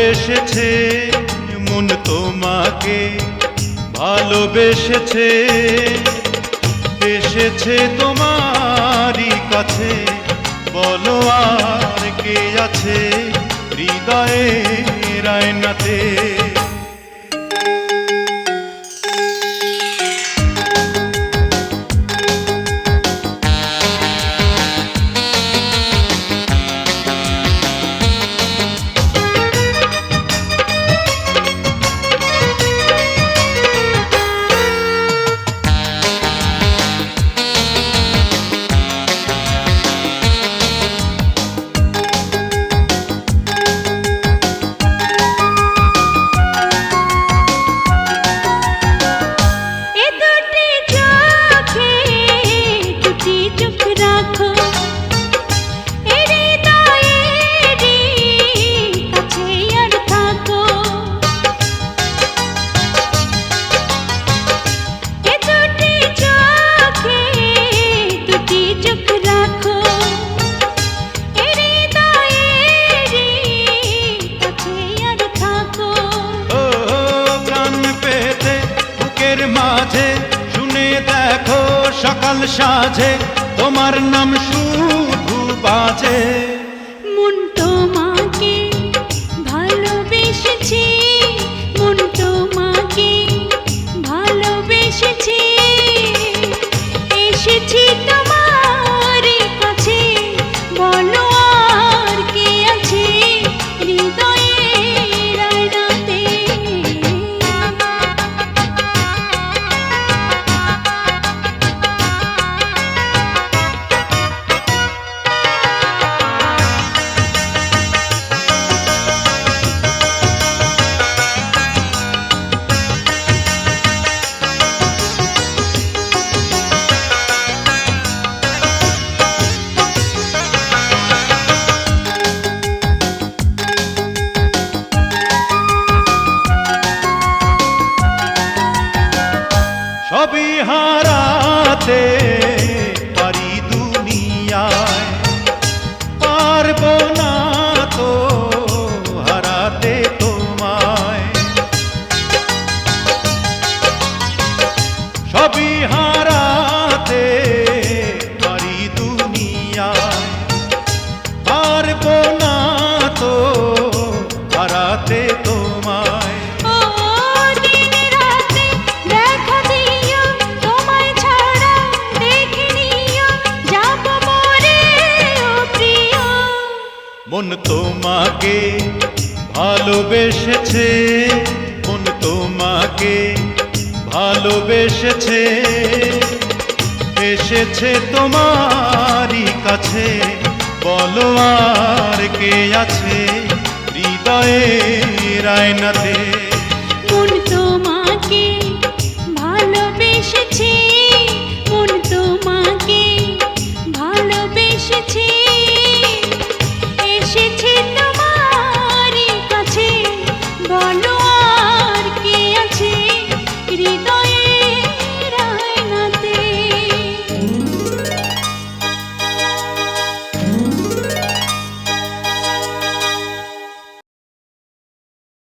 ভালোবেসেছে মন তোমাকে, ভালোবেসেছে এসেছে তোমারই কাছে। বলো আর কে আছে হৃদয়ের আয়নাতে? মাঝে শুনে দেখো সকাল সাজে তোমার নাম শুধু বাজে। মন তোমাকে ভালোবেসেছে, মন তোমাকে ভালোবেসেছে এসেছি তোমার কাছে। বলো আর কে আছে হৃদয়ের আয়নাতে? সবই হারাতে পারি দুনিয়ায়, পারবো না তো হারাতে তোমায়। সবই হারাতে পারি দুনিয়ায়, পারবো না তো হারাতে তোমায়। মন তোমাকে ভালোবেসেছে, মন তোমাকে ভালোবেসেছে এসেছে তোমারই কাছে। বলো আর কে আছে হৃদয়ের আয়নাতে?